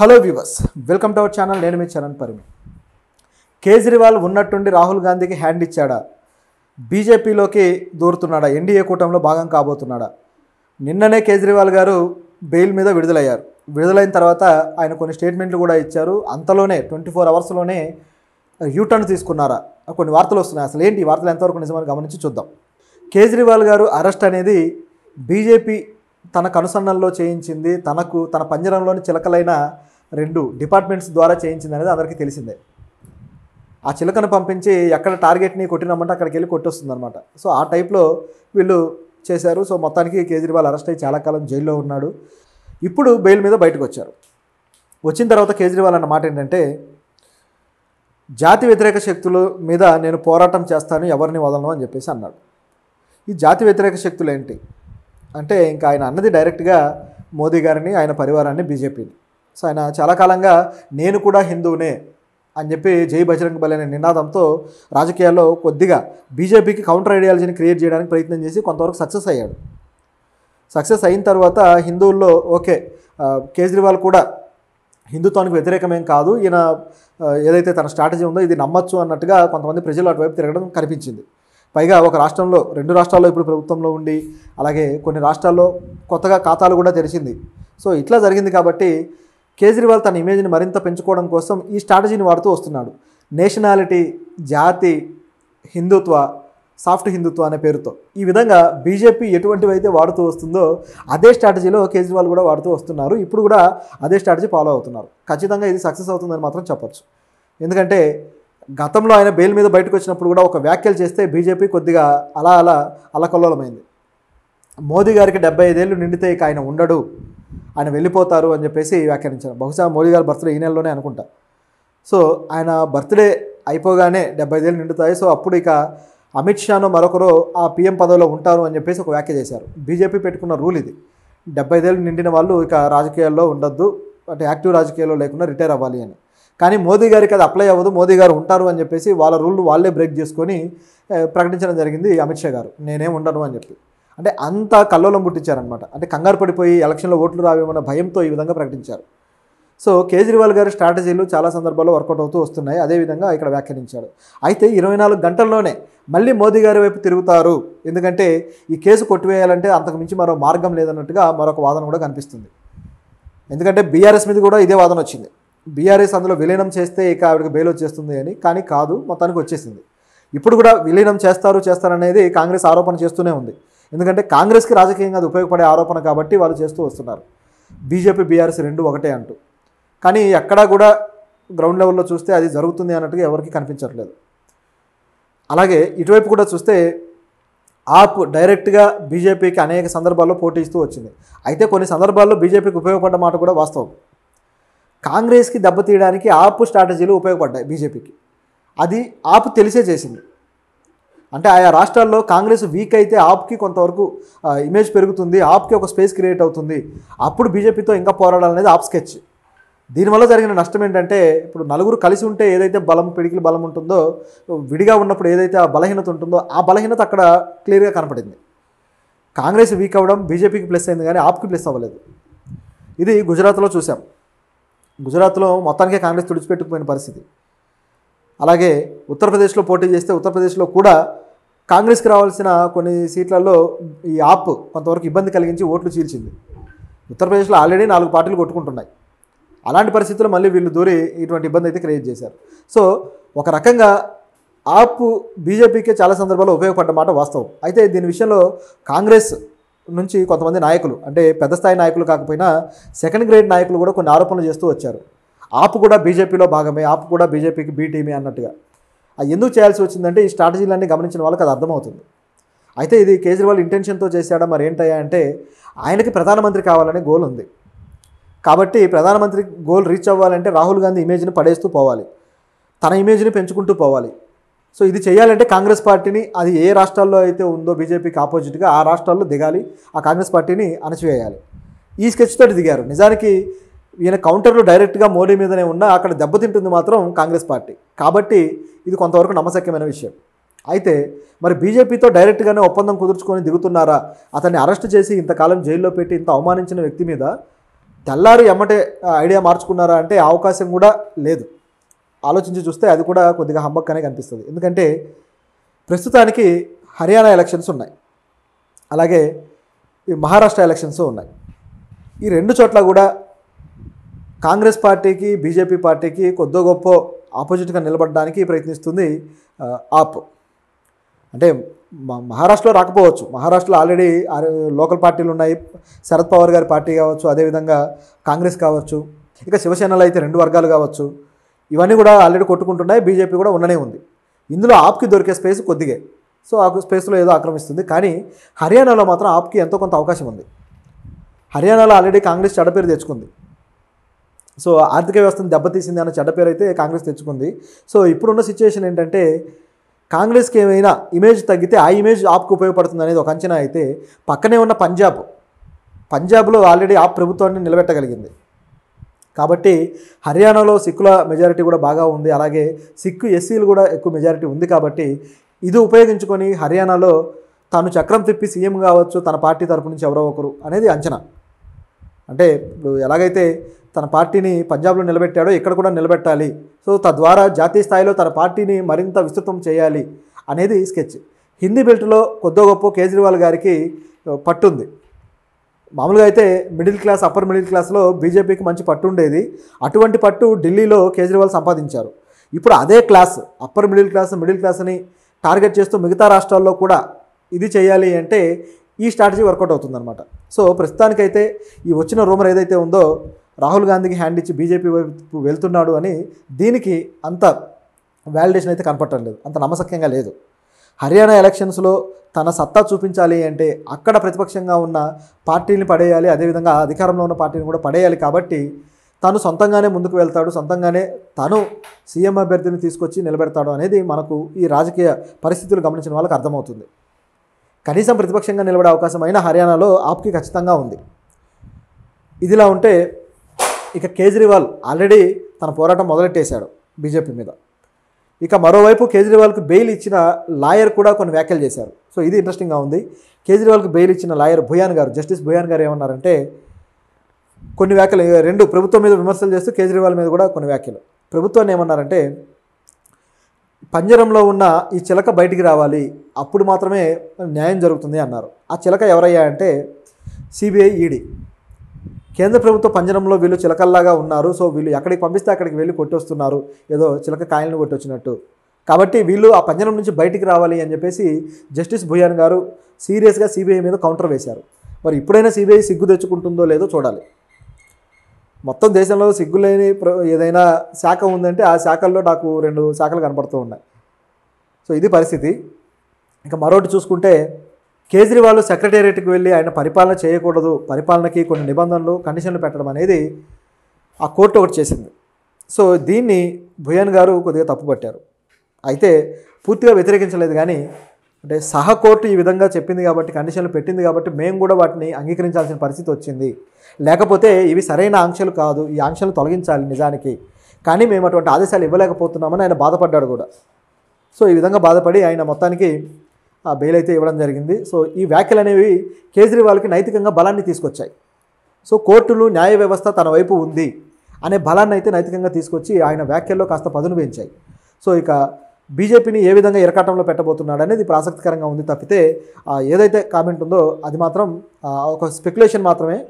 Hello viewers, welcome to our channel. నేను మీ చరణ్ పరిమి. కేజ్రీవాల్ ఉన్నట్టుండి రాహుల్ గాంధీకి హ్యాండ్ ఇచ్చాడా? బీజేపీలోకి దూరుతున్నాడా? ఎన్డీఏ కూటమిలో భాగం కాబోతున్నాడా? నిన్ననే కేజ్రీవాల్ గారు బెయిల్ మీద విడుదలయ్యారు. విడుదలైన తర్వాత ఆయన కొన్ని స్టేట్మెంట్లు కూడా ఇచ్చారు. అంతలోనే 24 అవర్స్లోనే యూటర్న్ తీసుకున్నారా? కొన్ని వార్తలు వస్తున్నాయి. అసలు ఏంటి ఈ వార్తలు ఎంతవరకు నిజమని గమనించి చూద్దాం. కేజ్రీవాల్ గారు అరెస్ట్ అనేది బీజేపీ తన కనుసన్నల్లో చేయించింది, తన పంజరంలోని చిలకలైన 2 డిపార్ట్మెంట్స్ ద్వారా చేయించింది అనేది అందరికీ తెలిసిందే. ఆ చిలకను పంపించి ఎక్కడ టార్గెట్ని కొట్టినామంటే అక్కడికి వెళ్ళి కొట్టొస్తుంది అనమాట. సో ఆ టైప్లో వీళ్ళు చేశారు. సో మొత్తానికి కేజ్రీవాల్ అరెస్ట్ అయ్యి చాలా కాలం జైల్లో ఉన్నాడు. ఇప్పుడు బెయిల్ మీద బయటకు వచ్చారు. వచ్చిన తర్వాత కేజ్రీవాల్ అన్న మాట ఏంటంటే, జాతి వ్యతిరేక శక్తుల మీద నేను పోరాటం చేస్తాను, ఎవరిని వదలను అని చెప్పేసి అన్నాడు. ఈ జాతి వ్యతిరేక శక్తులు ఏంటి అంటే, ఇంకా ఆయన అన్నది డైరెక్ట్గా మోదీ గారిని, ఆయన పరివారాన్ని, బీజేపీని. సో ఆయన చాలా కాలంగా నేను కూడా హిందువునే అని చెప్పి జై బజరంగ్ బలి అనే నినాదంతో రాజకీయాల్లో కొద్దిగా బీజేపీకి కౌంటర్ ఐడియాలజీని క్రియేట్ చేయడానికి ప్రయత్నం చేసి కొంతవరకు సక్సెస్ అయ్యాడు. సక్సెస్ అయిన తర్వాత హిందువుల్లో ఓకే, కేజ్రీవాల్ కూడా హిందుత్వానికి వ్యతిరేకమేం కాదు, ఈయన ఏదైతే తన స్ట్రాటజీ ఉందో ఇది నమ్మచ్చు అన్నట్టుగా కొంతమంది ప్రజలు అటువైపు తిరగడం కనిపించింది. పైగా ఒక రాష్ట్రంలో, 2 రాష్ట్రాల్లో ఇప్పుడు ప్రభుత్వంలో ఉండి, అలాగే కొన్ని రాష్ట్రాల్లో కొత్తగా ఖాతాలు కూడా తెరిచింది. సో ఇట్లా జరిగింది కాబట్టి కేజ్రీవాల్ తన ఇమేజ్ని మరింత పెంచుకోవడం కోసం ఈ స్ట్రాటజీని వాడుతూ వస్తున్నాడు. నేషనాలిటీ, జాతి, హిందుత్వ, సాఫ్ట్ హిందుత్వ అనే పేరుతో ఈ విధంగా బీజేపీ ఎటువంటివి అయితే వాడుతూ వస్తుందో అదే స్ట్రాటజీలో కేజ్రీవాల్ కూడా వాడుతూ వస్తున్నారు. ఇప్పుడు కూడా అదే స్ట్రాటజీ ఫాలో అవుతున్నారు. ఖచ్చితంగా ఇది సక్సెస్ అవుతుందని మాత్రం చెప్పచ్చు. ఎందుకంటే గతంలో ఆయన బెయిల్ మీద బయటకు వచ్చినప్పుడు కూడా ఒక వ్యాఖ్యలు చేస్తే బీజేపీ కొద్దిగా అల్లకల్లోలమైంది. మోదీ గారికి 75 ఏళ్ళు నిండితే ఇక ఆయన ఉండడు, ఆయన వెళ్ళిపోతారు అని చెప్పేసి వ్యాఖ్యానించారు. బహుశా మోదీ గారి బర్త్డే ఈ నెలలోనే అనుకుంటా. సో ఆయన బర్త్డే అయిపోగానే 75 ఏళ్ళు నిండుతాయి. సో అప్పుడు ఇక అమిత్ షాను మరొకరు ఆ పీఎం పదవిలో ఉంటారు అని చెప్పేసి ఒక వ్యాఖ్య చేశారు. బీజేపీ పెట్టుకున్న రూల్ ఇది. 75 ఏళ్ళు నిండిన వాళ్ళు ఇక రాజకీయాల్లో ఉండొద్దు, అంటే యాక్టివ్ రాజకీయాల్లో లేకుండా రిటైర్ అవ్వాలి అని. కానీ మోదీ గారికి అది అప్లై అవ్వదు, మోదీ గారు ఉంటారు అని చెప్పేసి వాళ్ళ రూల్ వాళ్ళే బ్రేక్ చేసుకొని ప్రకటించడం జరిగింది అమిత్ షా గారు, నేనేం ఉండను అని చెప్పి. అంటే అంత కల్లోలం పుట్టించారనమాట. అంటే కంగారు పడిపోయి ఎలక్షన్లో ఓట్లు రావేమన్న భయంతో ఈ విధంగా ప్రకటించారు. సో కేజ్రీవాల్ గారి స్ట్రాటజీలు చాలా సందర్భాల్లో వర్కౌట్ అవుతూ వస్తున్నాయి. అదేవిధంగా ఇక్కడ వ్యాఖ్యానించాడు. అయితే 24 గంటల్లోనే మళ్ళీ మోదీ గారి వైపు తిరుగుతారు, ఎందుకంటే ఈ కేసు కొట్టివేయాలంటే అంతకు మించి మరో మార్గం లేదన్నట్టుగా మరొక వాదన కూడా కనిపిస్తుంది. ఎందుకంటే బీఆర్ఎస్ మీద కూడా ఇదే వాదన వచ్చింది. బీఆర్ఎస్ అందులో విలీనం చేస్తే ఇక ఆవిడకి బెయిల్ వచ్చేస్తుంది అని. కానీ కాదు, మొత్తానికి వచ్చేసింది. ఇప్పుడు కూడా విలీనం చేస్తారనేది కాంగ్రెస్ ఆరోపణ చేస్తూనే ఉంది. ఎందుకంటే కాంగ్రెస్కి రాజకీయంగా అది ఉపయోగపడే ఆరోపణ కాబట్టి వాళ్ళు చేస్తూ వస్తున్నారు. బీజేపీ, బీఆర్ఎస్ 2 ఒకటే అంటూ. కానీ ఎక్కడా కూడా గ్రౌండ్ లెవెల్లో చూస్తే అది జరుగుతుంది అన్నట్టుగా ఎవరికి కనిపించట్లేదు. అలాగే ఇటువైపు కూడా చూస్తే ఆప్ డైరెక్ట్గా బీజేపీకి అనేక సందర్భాల్లో పోటీ ఇస్తూ వచ్చింది. అయితే కొన్ని సందర్భాల్లో బీజేపీకి ఉపయోగపడ్డ మాట కూడా వాస్తవం. కాంగ్రెస్కి దెబ్బతీయడానికి ఆప్ స్ట్రాటజీలు ఉపయోగపడ్డాయి బీజేపీకి. అది ఆప్ తెలిసే చేసింది. అంటే ఆయా రాష్ట్రాల్లో కాంగ్రెస్ వీక్ అయితే ఆప్కి కొంతవరకు ఇమేజ్ పెరుగుతుంది, ఆప్కి ఒక స్పేస్ క్రియేట్ అవుతుంది. అప్పుడు బీజేపీతో ఇంకా పోరాడాలనేది ఆప్ స్కెచ్. దీనివల్ల జరిగిన నష్టం ఏంటంటే, ఇప్పుడు నలుగురు కలిసి ఉంటే ఏదైతే పిడికిలి బలం ఉంటుందో, విడిగా ఉన్నప్పుడు ఏదైతే ఆ బలహీనత ఉంటుందో ఆ బలహీనత అక్కడ క్లియర్గా కనపడింది. కాంగ్రెస్ వీక్ అవ్వడం బీజేపీకి ప్లస్ అయింది, కానీ ఆప్కి ప్లస్ అవ్వలేదు. ఇది గుజరాత్లో చూసాం. గుజరాత్లో మొత్తానికే కాంగ్రెస్ తుడిచిపెట్టుకుపోయిన పరిస్థితి. అలాగే ఉత్తరప్రదేశ్లో పోటీ చేస్తే ఉత్తరప్రదేశ్లో కూడా కాంగ్రెస్కి రావాల్సిన కొన్ని సీట్లలో ఈ ఆప్ కొంతవరకు ఇబ్బంది కలిగించి ఓట్లు చీల్చింది. ఉత్తరప్రదేశ్లో ఆల్రెడీ 4 పార్టీలు కొట్టుకుంటున్నాయి. అలాంటి పరిస్థితుల్లో మళ్ళీ వీళ్ళు దూరి ఇటువంటి ఇబ్బంది అయితే క్రియేట్ చేశారు. సో ఒక రకంగా ఆప్ బీజేపీకే చాలా సందర్భాల్లో ఉపయోగపడ్డ మాట వాస్తవం. అయితే దీని విషయంలో కాంగ్రెస్ నుంచి కొంతమంది నాయకులు, అంటే పెద్ద స్థాయి నాయకులు కాకపోయినా సెకండ్ గ్రేడ్ నాయకులు కూడా కొన్ని ఆరోపణలు చేస్తూ వచ్చారు. ఆప్ కూడా బీజేపీలో భాగమే, ఆప్ కూడా బీజేపీకి బీ టీమే అన్నట్టుగా. అది ఎందుకు చేయాల్సి వచ్చిందంటే ఈ స్ట్రాటజీలన్నీ గమనించిన వాళ్ళకి అది అర్థమవుతుంది. అయితే ఇది కేజ్రీవాల్ ఇంటెన్షన్తో చేశాడా మరి ఏంటయ్యా అంటే, ఆయనకి ప్రధానమంత్రి కావాలనే గోల్ ఉంది. కాబట్టి ప్రధానమంత్రి గోల్ రీచ్ అవ్వాలంటే రాహుల్ గాంధీ ఇమేజ్ని పడేస్తూ పోవాలి, తన ఇమేజ్ని పెంచుకుంటూ పోవాలి. సో ఇది చేయాలంటే కాంగ్రెస్ పార్టీని, అది ఏ రాష్ట్రాల్లో అయితే ఉందో బీజేపీకి ఆపోజిట్గా ఆ రాష్ట్రాల్లో దిగాలి, ఆ కాంగ్రెస్ పార్టీని అణచివేయాలి. ఈ స్కెచ్ తోటి దిగారు. నిజానికి ఈయన కౌంటర్లు డైరెక్ట్గా మోడీ మీదనే ఉన్నా అక్కడ దెబ్బతింటుంది మాత్రం కాంగ్రెస్ పార్టీ. కాబట్టి ఇది కొంతవరకు నమ్మశక్యమైన విషయం. అయితే మరి బీజేపీతో డైరెక్ట్గానే ఒప్పందం కుదుర్చుకొని దిగుతున్నారా? అతన్ని అరెస్ట్ చేసి ఇంతకాలం జైల్లో పెట్టి ఇంత అవమానించిన వ్యక్తి మీద తెల్లారి ఎమ్మటే ఐడియా మార్చుకున్నారా అంటే అవకాశం కూడా లేదు. ఆలోచించి చూస్తే అది కూడా కొద్దిగా హంబక్కనే కనిపిస్తుంది. ఎందుకంటే ప్రస్తుతానికి హర్యానా ఎలక్షన్స్ ఉన్నాయి, అలాగే ఈ మహారాష్ట్ర ఎలక్షన్స్ ఉన్నాయి. ఈ రెండు చోట్ల కూడా కాంగ్రెస్ పార్టీకి బీజేపీ పార్టీకి కొద్దో గొప్ప ఆపోజిట్గా నిలబడడానికి ప్రయత్నిస్తుంది ఆప్. అంటే మహారాష్ట్రలో రాకపోవచ్చు, మహారాష్ట్రలో ఆల్రెడీ లోకల్ పార్టీలు ఉన్నాయి. శరద్ పవార్ గారి పార్టీ కావచ్చు, అదేవిధంగా కాంగ్రెస్ కావచ్చు, ఇక శివసేనలో అయితే 2 వర్గాలు కావచ్చు, ఇవన్నీ కూడా ఆల్రెడీ కొట్టుకుంటున్నాయి. బీజేపీ కూడా ఉండనే ఉంది. ఇందులో ఆప్కి దొరికే స్పేస్ కొద్దిగే. సో ఆ స్పేస్లో ఏదో ఆక్రమిస్తుంది. కానీ హర్యానాలో మాత్రం ఆప్కి ఎంతో కొంత అవకాశం ఉంది. హర్యానాలో ఆల్రెడీ కాంగ్రెస్ చెడ్డ పేరు తెచ్చుకుంది. సో ఆర్థిక వ్యవస్థను దెబ్బతీసింది అన్న చెడ్డ పేరు అయితే కాంగ్రెస్ తెచ్చుకుంది. సో ఇప్పుడున్న సిచ్యువేషన్ ఏంటంటే కాంగ్రెస్కి ఏమైనా ఇమేజ్ తగ్గితే ఆ ఇమేజ్ ఆప్కి ఉపయోగపడుతుంది అనేది ఒక అంచనా అయితే, పక్కనే ఉన్న పంజాబ్లో ఆల్రెడీ ఆప్ ప్రభుత్వాన్ని నిలబెట్టగలిగింది. కాబట్టి హర్యానాలో సిక్కుల మెజారిటీ కూడా బాగా ఉంది, అలాగే సిక్కు ఎస్సీలు కూడా ఎక్కువ మెజారిటీ ఉంది. కాబట్టి ఇది ఉపయోగించుకొని హర్యానాలో తాను చక్రం తిప్పి సీఎం కావచ్చు తన పార్టీ తరపు నుంచి ఎవరో ఒకరు అనేది అంచనా. అంటే ఇప్పుడు ఎలాగైతే తన పార్టీని పంజాబ్లో నిలబెట్టాడో ఇక్కడ కూడా నిలబెట్టాలి, సో తద్వారా జాతీయ స్థాయిలో తన పార్టీని మరింత విస్తృతం చేయాలి అనేది స్కెచ్. హిందీ బెల్ట్లో కొద్దో గొప్ప కేజ్రీవాల్ గారికి పట్టుంది. మామూలుగా అయితే మిడిల్ క్లాస్, అప్పర్ మిడిల్ క్లాస్లో బీజేపీకి మంచి పట్టు ఉండేది. అటువంటి పట్టు ఢిల్లీలో కేజ్రీవాల్ సంపాదించారు. ఇప్పుడు అదే క్లాస్, అప్పర్ మిడిల్ క్లాస్ని టార్గెట్ చేస్తూ మిగతా రాష్ట్రాల్లో కూడా ఇది చేయాలి అంటే ఈ స్ట్రాటజీ వర్కౌట్ అవుతుందన్నమాట. సో ప్రస్తుతానికైతే ఈ వచ్చిన రూమర్ ఏదైతే ఉందో రాహుల్ గాంధీకి హ్యాండ్ ఇచ్చి బీజేపీ వైపు వెళ్తున్నాడు అని, దీనికి అంత వ్యాలిడేషన్ అయితే కనపడటం లేదు, అంత నమ్మశక్యంగా లేదు. హర్యానా ఎలక్షన్స్లో తన సత్తా చూపించాలి అంటే అక్కడ ప్రతిపక్షంగా ఉన్న పార్టీని పడేయాలి, అదేవిధంగా అధికారంలో ఉన్న పార్టీని కూడా పడేయాలి. కాబట్టి తాను సొంతంగానే ముందుకు వెళ్తాడు, సొంతంగానే తాను సీఎం అభ్యర్థిని తీసుకొచ్చి నిలబెడతాడు అనేది మనకు ఈ రాజకీయ పరిస్థితులు గమనించిన వాళ్ళకి అర్థమవుతుంది. కనీసం ప్రతిపక్షంగా నిలబడే అవకాశం అయినా హర్యానాలో ఆప్కి ఖచ్చితంగా ఉంది. ఇదిలా ఉంటే ఇక కేజ్రీవాల్ ఆల్రెడీ తన పోరాటం మొదలెట్టేశాడు బీజేపీ మీద. ఇక మరోవైపు కేజ్రీవాల్కి బెయిల్ ఇచ్చిన లాయర్ కూడా కొన్ని వ్యాఖ్యలు చేశారు. సో ఇది ఇంట్రెస్టింగ్గా ఉంది. కేజ్రీవాల్కి బెయిల్ ఇచ్చిన లాయర్ భుయాన్ గారు, జస్టిస్ భుయాన్ గారు ఏమన్నారంటే కొన్ని వ్యాఖ్యలు, 2 ప్రభుత్వం మీద విమర్శలు చేస్తూ కేజ్రీవాల్ మీద కూడా కొన్ని వ్యాఖ్యలు. ప్రభుత్వాన్ని ఏమన్నారంటే పంజరంలో ఉన్న ఈ చిలక బయటికి రావాలి, అప్పుడు మాత్రమే న్యాయం జరుగుతుంది అన్నారు. ఆ చిలక ఎవరయ్యా అంటే సిబిఐ, ఈడీ. కేంద్ర ప్రభుత్వ పంజరంలో వీళ్ళు చిలకల్లాగా ఉన్నారు. సో వీళ్ళు ఎక్కడికి పంపిస్తే అక్కడికి వెళ్ళి కొట్టొస్తున్నారు, ఏదో చిలక కాయలను కొట్టొచ్చినట్టు. కాబట్టి వీళ్ళు ఆ పంజరం నుంచి బయటికి రావాలి అని చెప్పేసి జస్టిస్ భుయాన్ గారు సీరియస్గా సిబిఐ మీద కౌంటర్ వేశారు. మరి ఇప్పుడైనా సిబిఐ సిగ్గు తెచ్చుకుంటుందో లేదో చూడాలి. మొత్తం దేశంలో సిగ్గులేని ఏదైనా శాఖ ఉందంటే ఆ శాఖల్లో నాకు 2 శాఖలు కనపడుతూ ఉన్నాయి. సో ఇది పరిస్థితి. ఇంకా మరొకటి చూసుకుంటే కేజ్రీవాల్ సెక్రటేరియట్కి వెళ్ళి ఆయన పరిపాలన చేయకూడదు, పరిపాలనకి కొన్ని నిబంధనలు, కండిషన్లు పెట్టడం అనేది ఆ కోర్టు ఒకటి చేసింది. సో దీన్ని భుయాన్ గారు కొద్దిగా తప్పుపట్టారు. అయితే పూర్తిగా వ్యతిరేకించలేదు, కానీ అంటే సహకోర్టు ఈ విధంగా చెప్పింది కాబట్టి, కండిషన్లు పెట్టింది కాబట్టి మేము కూడా వాటిని అంగీకరించాల్సిన పరిస్థితి వచ్చింది. లేకపోతే ఇవి సరైన ఆంక్షలు కాదు, ఈ ఆంక్షలు తొలగించాలి నిజానికి, కానీ మేము అటువంటి ఆదేశాలు ఇవ్వలేకపోతున్నామని ఆయన బాధపడ్డాడు కూడా. సో ఈ విధంగా బాధపడి ఆయన మొత్తానికి ఆ బెయిల్ అయితే ఇవ్వడం జరిగింది. సో ఈ వ్యాఖ్యలు అనేవి కేజ్రీవాల్కి నైతికంగా బలాన్ని తీసుకొచ్చాయి. సో కోర్టులు, న్యాయ వ్యవస్థ తన వైపు ఉంది అనే బలాన్ని అయితే నైతికంగా తీసుకొచ్చి ఆయన వ్యాఖ్యల్లో కాస్త పదును పెంచాయి. సో ఇక బీజేపీని ఏ విధంగా ఇరకాటంలో పెట్టబోతున్నాడు అనేది ఇప్పుడు ఆసక్తికరంగా ఉంది. తప్పితే ఏదైతే కామెంట్ ఉందో అది మాత్రం ఒక స్పెక్యులేషన్ మాత్రమే.